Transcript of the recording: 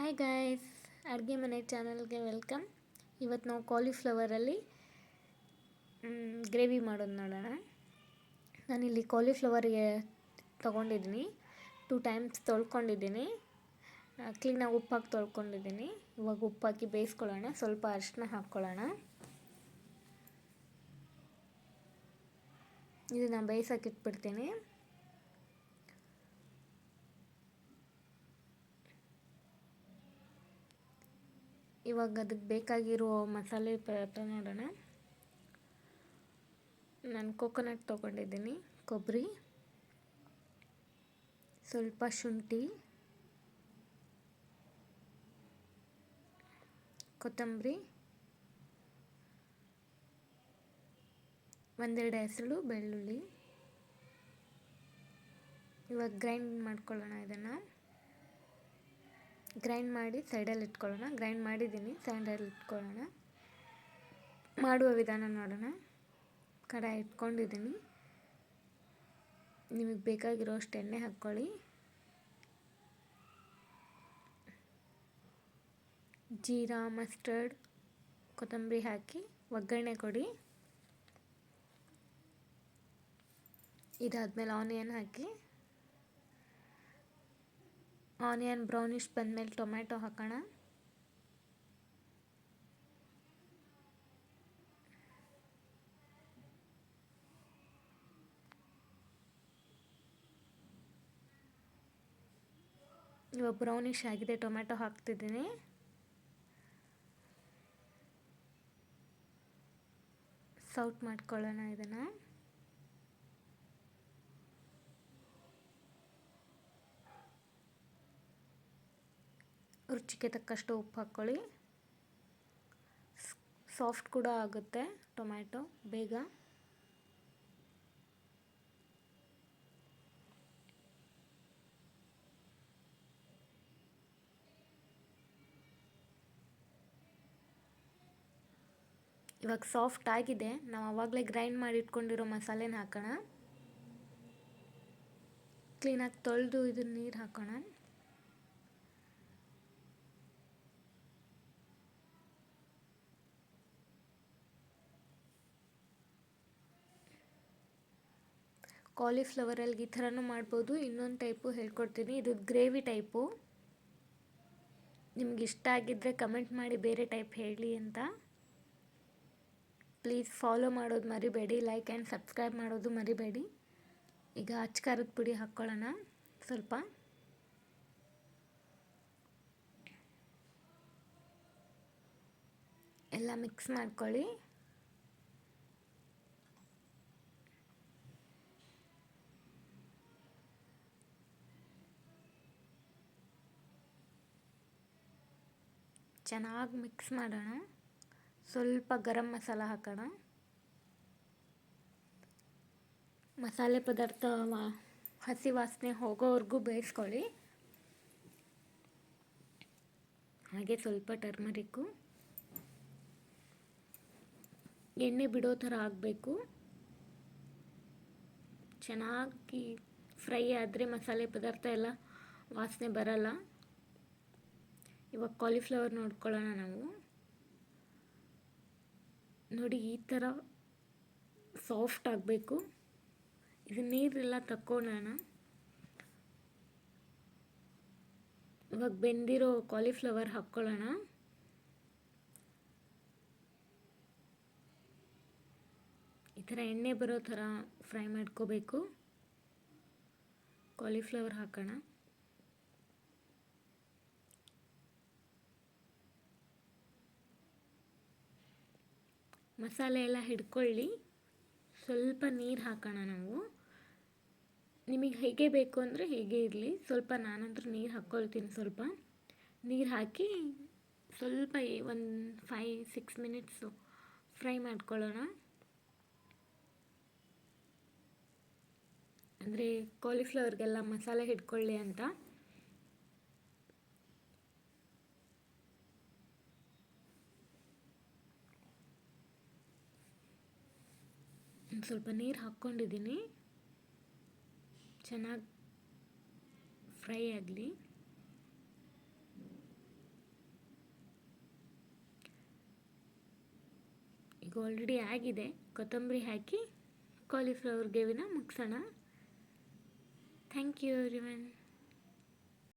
Hi guys, ಅಡುಗೆ ಮನೆ ಚಾನಲ್ಗೆ ವೆಲ್ಕಮ್. ಇವತ್ತು ನಾವು ಕಾಲಿಫ್ಲವರಲ್ಲಿ ಗ್ರೇವಿ ಮಾಡೋದು ನೋಡೋಣ. ನಾನಿಲ್ಲಿ ಕಾಲಿಫ್ಲವರ್ಗೆ ತೊಗೊಂಡಿದ್ದೀನಿ. 2 ಟೈಮ್ಸ್ ತೊಳ್ಕೊಂಡಿದ್ದೀನಿ. ಕ್ಲೀನಾಗಿ ಉಪ್ಪಾಕಿ ತೊಳ್ಕೊಂಡಿದ್ದೀನಿ. ಇವಾಗ ಉಪ್ಪಾಕಿ ಬೇಯಿಸ್ಕೊಳ್ಳೋಣ. ಸ್ವಲ್ಪ ಅರಿಶಿನ ಹಾಕ್ಕೊಳ್ಳೋಣ. ಇದನ್ನು ಬೇಯಿಸೋಕೆ ಇಟ್ಬಿಡ್ತೀನಿ. ಇವಾಗ ಅದಕ್ಕೆ ಬೇಕಾಗಿರೋ ಮಸಾಲೆ ಪದಾರ್ಥ ನೋಡೋಣ. ನಾನು ಕೋಕೋನಟ್ ತೊಗೊಂಡಿದ್ದೀನಿ, ಕೊಬ್ಬರಿ, ಸ್ವಲ್ಪ ಶುಂಠಿ, ಕೊತ್ತಂಬರಿ, ಒಂದೆರಡು ಹೆಸರು ಬೆಳ್ಳುಳ್ಳಿ. ಇವಾಗ ಗ್ರೈಂಡ್ ಮಾಡ್ಕೊಳ್ಳೋಣ. ಇದನ್ನು ಗ್ರೈಂಡ್ ಮಾಡಿ ಸೈಡಲ್ಲಿ ಇಟ್ಕೊಳ್ಳೋಣ. ಗ್ರೈಂಡ್ ಮಾಡಿದ್ದೀನಿ, ಸೈಡಲ್ಲಿ ಇಟ್ಕೊಳ್ಳೋಣ. ಮಾಡುವ ವಿಧಾನ ನೋಡೋಣ. ಕಡಾಯಿ ಇಟ್ಕೊಂಡಿದ್ದೀನಿ. ನಿಮಗೆ ಬೇಕಾಗಿರೋಷ್ಟು ಎಣ್ಣೆ ಹಾಕ್ಕೊಳ್ಳಿ. ಜೀರಾ, ಮಸ್ಟರ್ಡ್, ಕೊತ್ತಂಬರಿ ಹಾಕಿ ಒಗ್ಗರಣೆ ಕೊಡಿ. ಇದಾದಮೇಲೆ ಆನಿಯನ್ ಹಾಕಿ. ಆನಿಯನ್ ಬ್ರೌನಿಷ್ ಬಂದಮೇಲೆ ಟೊಮ್ಯಾಟೊ ಹಾಕೋಣ. ಇವಾಗ ಬ್ರೌನಿಷ್ ಆಗಿದೆ, ಟೊಮ್ಯಾಟೊ ಹಾಕ್ತಿದ್ದೀನಿ. ಸೌಟ್ ಮಾಡ್ಕೊಳ್ಳೋಣ. ಇದನ್ನು ರುಚಿಗೆ ತಕ್ಕಷ್ಟು ಉಪ್ಪು ಹಾಕ್ಕೊಳ್ಳಿ. ಸಾಫ್ಟ್ ಕೂಡ ಆಗುತ್ತೆ ಟೊಮ್ಯಾಟೊ ಬೇಗ. ಇವಾಗ ಸಾಫ್ಟ್ ಆಗಿದೆ. ನಾವು ಆವಾಗಲೇ ಗ್ರೈಂಡ್ ಮಾಡಿ ಇಟ್ಕೊಂಡಿರೋ ಮಸಾಲೆನ ಹಾಕೋಣ. ಕ್ಲೀನಾಗಿ ತೊಳೆದು ಇದನ್ನ ನೀರು ಹಾಕೋಣ. ಕಾಲಿಫ್ಲವರಲ್ಲಿ ಈ ಥರನೂ ಮಾಡ್ಬೋದು. ಇನ್ನೊಂದು ಟೈಪು ಹೇಳ್ಕೊಡ್ತೀನಿ. ಇದು ಗ್ರೇವಿ ಟೈಪು. ನಿಮ್ಗೆ ಇಷ್ಟ ಆಗಿದ್ದರೆ ಕಮೆಂಟ್ ಮಾಡಿ ಬೇರೆ ಟೈಪ್ ಹೇಳಿ ಅಂತ. ಪ್ಲೀಸ್ ಫಾಲೋ ಮಾಡೋದು ಮರಿಬೇಡಿ. ಲೈಕ್ ಆ್ಯಂಡ್ ಸಬ್ಸ್ಕ್ರೈಬ್ ಮಾಡೋದು ಮರಿಬೇಡಿ. ಈಗ ಅಚ್ಚ ಖಾರದ ಪುಡಿ ಹಾಕ್ಕೊಳ್ಳೋಣ. ಸ್ವಲ್ಪ ಎಲ್ಲ ಮಿಕ್ಸ್ ಮಾಡ್ಕೊಳ್ಳಿ. ಚೆನ್ನಾಗಿ ಮಿಕ್ಸ್ ಮಾಡೋಣ. ಸ್ವಲ್ಪ ಗರಂ ಮಸಾಲ ಹಾಕೋಣ. ಮಸಾಲೆ ಪದಾರ್ಥ ಹಸಿ ವಾಸನೆ ಹೋಗೋವರೆಗೂ ಬೇಯಿಸ್ಕೊಳ್ಳಿ. ಹಾಗೆ ಸ್ವಲ್ಪ ಟರ್ಮರಿಕ್ಕು. ಎಣ್ಣೆ ಬಿಡೋ ಥರ ಆಗಬೇಕು. ಚೆನ್ನಾಗಿ ಫ್ರೈ ಆದರೆ ಮಸಾಲೆ ಪದಾರ್ಥ ಎಲ್ಲ ವಾಸನೆ ಬರಲ್ಲ. ಇವಾಗ ಕಾಲಿಫ್ಲವರ್ ನೋಡ್ಕೊಳ್ಳೋಣ ನಾವು. ನೋಡಿ, ಈ ಥರ ಸಾಫ್ಟ್ ಆಗಬೇಕು. ಇದು ನೀರೆಲ್ಲ ತಕ್ಕೊಳ್ಳೋಣ. ಇವಾಗ ಬೆಂದಿರೋ ಕಾಲಿಫ್ಲವರ್ ಹಾಕ್ಕೊಳ್ಳೋಣ. ಈ ಥರ ಎಣ್ಣೆ ಬರೋ ಥರ ಫ್ರೈ ಮಾಡ್ಕೋಬೇಕು. ಕಾಲಿಫ್ಲವರ್ ಹಾಕೋಣ. ಮಸಾಲೆ ಎಲ್ಲ ಹಿಡ್ಕೊಳ್ಳಿ. ಸ್ವಲ್ಪ ನೀರು ಹಾಕೋಣ ನಾವು. ನಿಮಗೆ ಹೇಗೆ ಬೇಕು ಅಂದರೆ ಹೇಗೆ ಇರಲಿ. ಸ್ವಲ್ಪ ನಾನಂತೂ ನೀರು ಹಾಕ್ಕೊಳ್ತೀನಿ. ಸ್ವಲ್ಪ ನೀರು ಹಾಕಿ ಸ್ವಲ್ಪ ಒಂದು 5-6 ಮಿನಿಟ್ಸು ಫ್ರೈ ಮಾಡ್ಕೊಳ್ಳೋಣ. ಅಂದರೆ ಕಾಲಿಫ್ಲವರ್ಗೆಲ್ಲ ಮಸಾಲೆ ಹಿಡ್ಕೊಳ್ಳಿ ಅಂತ. ಸ್ವಲ್ಪ ನೀರು ಹಾಕ್ಕೊಂಡಿದ್ದೀನಿ. ಚೆನ್ನಾಗಿ ಫ್ರೈ ಆಗಲಿ. ಈಗ ಆಲ್ರೆಡಿ ಆಗಿದೆ. ಕೊತ್ತಂಬರಿ ಹಾಕಿ ಕಾಲಿಫ್ಲವರ್ ಗ್ರೇವಿನ ಮುಗಿಸೋಣ. Thank you everyone.